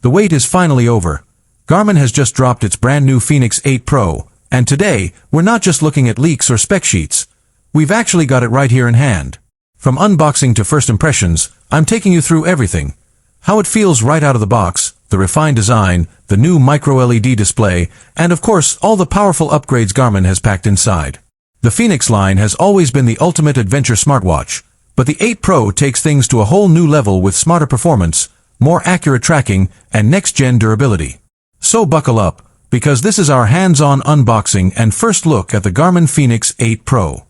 The wait is finally over. Garmin has just dropped its brand new Fenix 8 Pro, and today, we're not just looking at leaks or spec sheets. We've actually got it right here in hand. From unboxing to first impressions, I'm taking you through everything. How it feels right out of the box, the refined design, the new micro-LED display, and of course, all the powerful upgrades Garmin has packed inside. The Fenix line has always been the ultimate adventure smartwatch, but the 8 Pro takes things to a whole new level with smarter performance, more accurate tracking, and next-gen durability. So buckle up, because this is our hands-on unboxing and first look at the Garmin Fenix 8 Pro.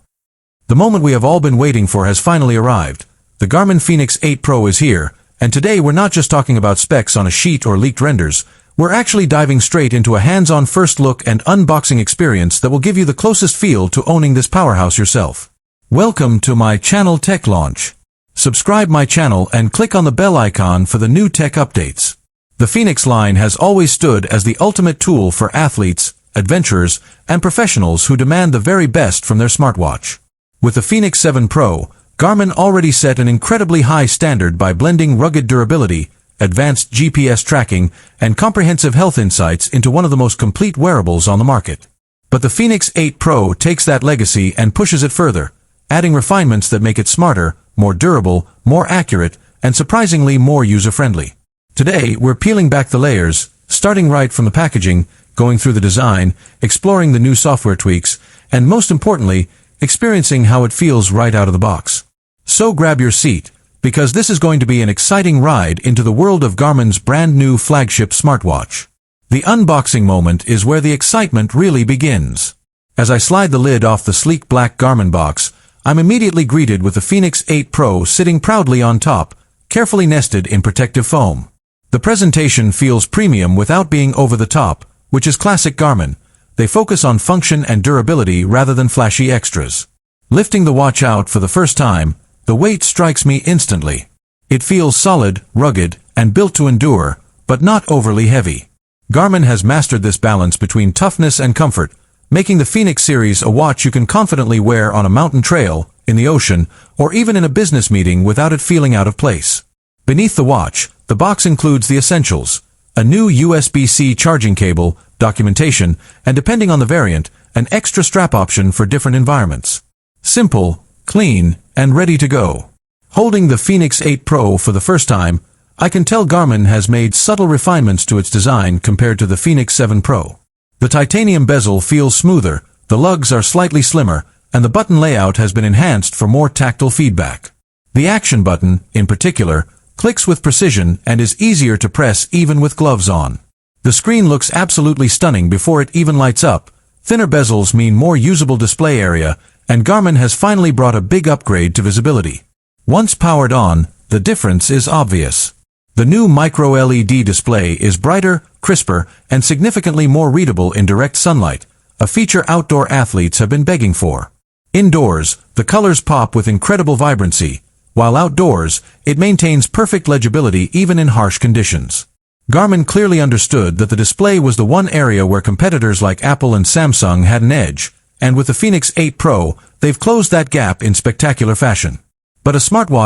The moment we have all been waiting for has finally arrived. The Garmin Fenix 8 Pro is here, and today we're not just talking about specs on a sheet or leaked renders, we're actually diving straight into a hands-on first look and unboxing experience that will give you the closest feel to owning this powerhouse yourself. Welcome to my channel Tech Launch. Subscribe my channel and click on the bell icon for the new tech updates. The Fenix line has always stood as the ultimate tool for athletes, adventurers, and professionals who demand the very best from their smartwatch. With the Fenix 7 Pro, Garmin already set an incredibly high standard by blending rugged durability, advanced GPS tracking, and comprehensive health insights into one of the most complete wearables on the market. But the Fenix 8 Pro takes that legacy and pushes it further, adding refinements that make it smarter, more durable, more accurate, and surprisingly more user-friendly. Today, we're peeling back the layers, starting right from the packaging, going through the design, exploring the new software tweaks, and most importantly, experiencing how it feels right out of the box. So grab your seat, because this is going to be an exciting ride into the world of Garmin's brand new flagship smartwatch. The unboxing moment is where the excitement really begins. As I slide the lid off the sleek black Garmin box, I'm immediately greeted with the Fenix 8 Pro sitting proudly on top, carefully nested in protective foam. The presentation feels premium without being over the top, which is classic Garmin. They focus on function and durability rather than flashy extras. Lifting the watch out for the first time, the weight strikes me instantly. It feels solid, rugged, and built to endure, but not overly heavy. Garmin has mastered this balance between toughness and comfort, making the Fenix series a watch you can confidently wear on a mountain trail, in the ocean, or even in a business meeting without it feeling out of place. Beneath the watch, the box includes the essentials: a new USB-C charging cable, documentation, and depending on the variant, an extra strap option for different environments. Simple, clean, and ready to go. Holding the Fenix 8 Pro for the first time, I can tell Garmin has made subtle refinements to its design compared to the Fenix 7 Pro. The titanium bezel feels smoother, the lugs are slightly slimmer, and the button layout has been enhanced for more tactile feedback. The action button, in particular, clicks with precision and is easier to press even with gloves on. The screen looks absolutely stunning before it even lights up. Thinner bezels mean more usable display area, and Garmin has finally brought a big upgrade to visibility. Once powered on, the difference is obvious. The new micro-LED display is brighter, crisper, and significantly more readable in direct sunlight, a feature outdoor athletes have been begging for. Indoors, the colors pop with incredible vibrancy, while outdoors, it maintains perfect legibility even in harsh conditions. Garmin clearly understood that the display was the one area where competitors like Apple and Samsung had an edge, and with the Fenix 8 Pro, they've closed that gap in spectacular fashion. But a smartwatch